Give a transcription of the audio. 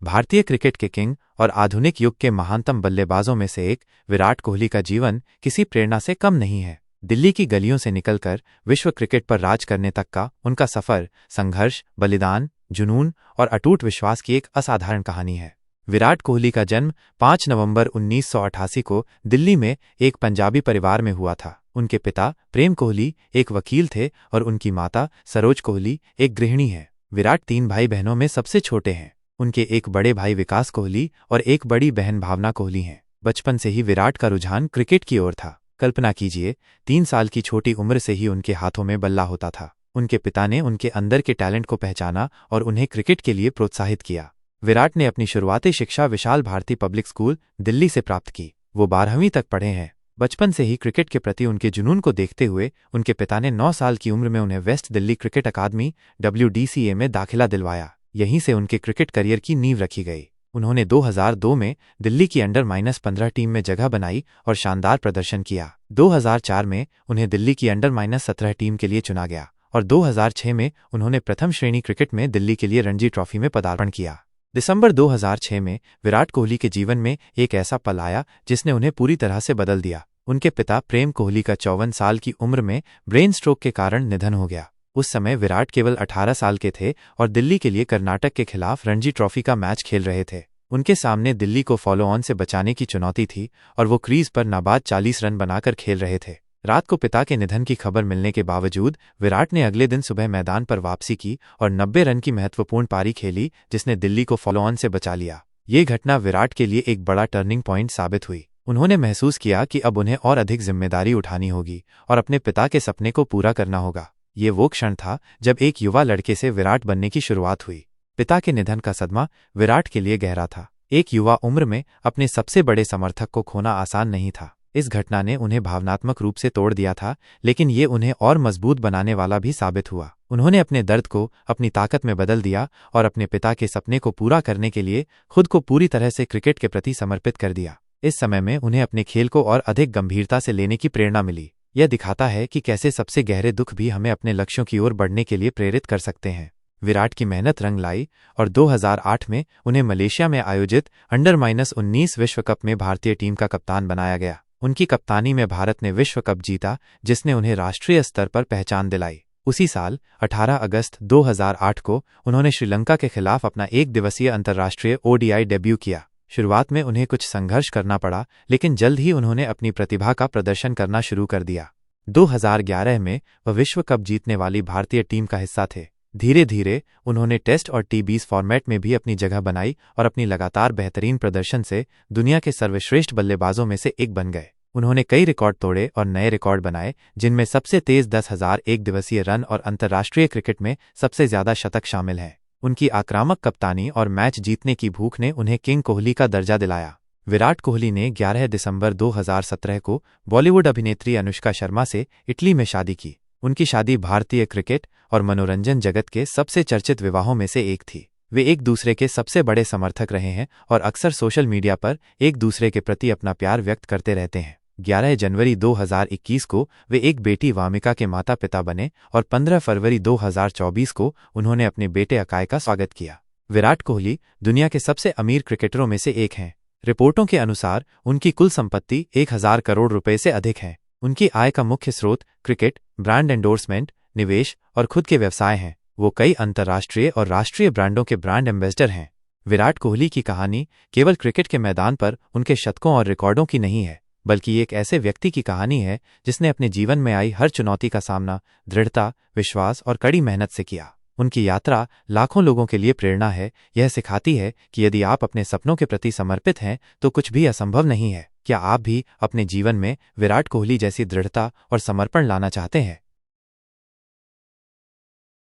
भारतीय क्रिकेट के किंग और आधुनिक युग के महानतम बल्लेबाजों में से एक विराट कोहली का जीवन किसी प्रेरणा से कम नहीं है। दिल्ली की गलियों से निकलकर विश्व क्रिकेट पर राज करने तक का उनका सफर संघर्ष, बलिदान, जुनून और अटूट विश्वास की एक असाधारण कहानी है। विराट कोहली का जन्म 5 नवंबर 1988 को दिल्ली में एक पंजाबी परिवार में हुआ था। उनके पिता प्रेम कोहली एक वकील थे और उनकी माता सरोज कोहली एक गृहिणी है। विराट 3 भाई बहनों में सबसे छोटे हैं। उनके एक बड़े भाई विकास कोहली और एक बड़ी बहन भावना कोहली हैं। बचपन से ही विराट का रुझान क्रिकेट की ओर था। कल्पना कीजिए, 3 साल की छोटी उम्र से ही उनके हाथों में बल्ला होता था। उनके पिता ने उनके अंदर के टैलेंट को पहचाना और उन्हें क्रिकेट के लिए प्रोत्साहित किया। विराट ने अपनी शुरुआती शिक्षा विशाल भारती पब्लिक स्कूल दिल्ली से प्राप्त की। वो 12वीं तक पढ़े हैं। बचपन से ही क्रिकेट के प्रति उनके जुनून को देखते हुए उनके पिता ने 9 साल की उम्र में उन्हें वेस्ट दिल्ली क्रिकेट अकादमी WDCA में दाखिला दिलवाया। यहीं से उनके क्रिकेट करियर की नींव रखी गई। उन्होंने 2002 में दिल्ली की अंडर-15 टीम में जगह बनाई और शानदार प्रदर्शन किया। 2004 में उन्हें दिल्ली की अंडर-17 टीम के लिए चुना गया और 2006 में उन्होंने प्रथम श्रेणी क्रिकेट में दिल्ली के लिए रणजी ट्रॉफी में पदार्पण किया। दिसंबर 2006 में विराट कोहली के जीवन में एक ऐसा पल आया जिसने उन्हें पूरी तरह से बदल दिया। उनके पिता प्रेम कोहली का 54 साल की उम्र में ब्रेन स्ट्रोक के कारण निधन हो गया। उस समय विराट केवल 18 साल के थे और दिल्ली के लिए कर्नाटक के खिलाफ रणजी ट्रॉफी का मैच खेल रहे थे। उनके सामने दिल्ली को फॉलो ऑन से बचाने की चुनौती थी और वो क्रीज पर नाबाद 40 रन बनाकर खेल रहे थे। रात को पिता के निधन की खबर मिलने के बावजूद विराट ने अगले दिन सुबह मैदान पर वापसी की और 90 रन की महत्वपूर्ण पारी खेली, जिसने दिल्ली को फॉलो ऑन से बचा लिया। ये घटना विराट के लिए एक बड़ा टर्निंग पॉइंट साबित हुई। उन्होंने महसूस किया कि अब उन्हें और अधिक जिम्मेदारी उठानी होगी और अपने पिता के सपने को पूरा करना होगा। ये वो क्षण था जब एक युवा लड़के से विराट बनने की शुरुआत हुई। पिता के निधन का सदमा विराट के लिए गहरा था। एक युवा उम्र में अपने सबसे बड़े समर्थक को खोना आसान नहीं था। इस घटना ने उन्हें भावनात्मक रूप से तोड़ दिया था, लेकिन ये उन्हें और मजबूत बनाने वाला भी साबित हुआ। उन्होंने अपने दर्द को अपनी ताकत में बदल दिया और अपने पिता के सपने को पूरा करने के लिए खुद को पूरी तरह से क्रिकेट के प्रति समर्पित कर दिया। इस समय में उन्हें अपने खेल को और अधिक गंभीरता से लेने की प्रेरणा मिली। यह दिखाता है कि कैसे सबसे गहरे दुख भी हमें अपने लक्ष्यों की ओर बढ़ने के लिए प्रेरित कर सकते हैं। विराट की मेहनत रंग लाई और 2008 में उन्हें मलेशिया में आयोजित अंडर-19 विश्व कप में भारतीय टीम का कप्तान बनाया गया। उनकी कप्तानी में भारत ने विश्व कप जीता, जिसने उन्हें राष्ट्रीय स्तर पर पहचान दिलाई। उसी साल 18 अगस्त 2008 को उन्होंने श्रीलंका के खिलाफ अपना 1 दिवसीय अंतर्राष्ट्रीय ODI डेब्यू किया। शुरुआत में उन्हें कुछ संघर्ष करना पड़ा, लेकिन जल्द ही उन्होंने अपनी प्रतिभा का प्रदर्शन करना शुरू कर दिया। 2011 में वह विश्व कप जीतने वाली भारतीय टीम का हिस्सा थे। धीरे धीरे उन्होंने टेस्ट और T20 फॉर्मेट में भी अपनी जगह बनाई और अपनी लगातार बेहतरीन प्रदर्शन से दुनिया के सर्वश्रेष्ठ बल्लेबाजों में से एक बन गए। उन्होंने कई रिकॉर्ड तोड़े और नए रिकॉर्ड बनाए, जिनमें सबसे तेज 10,000 एक दिवसीय रन और अंतर्राष्ट्रीय क्रिकेट में सबसे ज्यादा शतक शामिल हैं। उनकी आक्रामक कप्तानी और मैच जीतने की भूख ने उन्हें किंग कोहली का दर्जा दिलाया। विराट कोहली ने 11 दिसंबर 2017 को बॉलीवुड अभिनेत्री अनुष्का शर्मा से इटली में शादी की। उनकी शादी भारतीय क्रिकेट और मनोरंजन जगत के सबसे चर्चित विवाहों में से एक थी। वे एक दूसरे के सबसे बड़े समर्थक रहे हैं और अक्सर सोशल मीडिया पर एक दूसरे के प्रति अपना प्यार व्यक्त करते रहते हैं। 11 जनवरी 2021 को वे एक बेटी वामिका के माता पिता बने और 15 फरवरी 2024 को उन्होंने अपने बेटे अकाय का स्वागत किया। विराट कोहली दुनिया के सबसे अमीर क्रिकेटरों में से एक हैं। रिपोर्टों के अनुसार उनकी कुल संपत्ति 1000 करोड़ रुपए से अधिक है। उनकी आय का मुख्य स्रोत क्रिकेट, ब्रांड एंडोर्समेंट, निवेश और खुद के व्यवसाय हैं। वो कई अंतर्राष्ट्रीय और राष्ट्रीय ब्रांडों के ब्रांड एम्बेसडर हैं। विराट कोहली की कहानी केवल क्रिकेट के मैदान पर उनके शतकों और रिकॉर्डों की नहीं है, बल्कि एक ऐसे व्यक्ति की कहानी है जिसने अपने जीवन में आई हर चुनौती का सामना दृढ़ता, विश्वास और कड़ी मेहनत से किया। उनकी यात्रा लाखों लोगों के लिए प्रेरणा है। यह सिखाती है कि यदि आप अपने सपनों के प्रति समर्पित हैं तो कुछ भी असंभव नहीं है। क्या आप भी अपने जीवन में विराट कोहली जैसी दृढ़ता और समर्पण लाना चाहते हैं?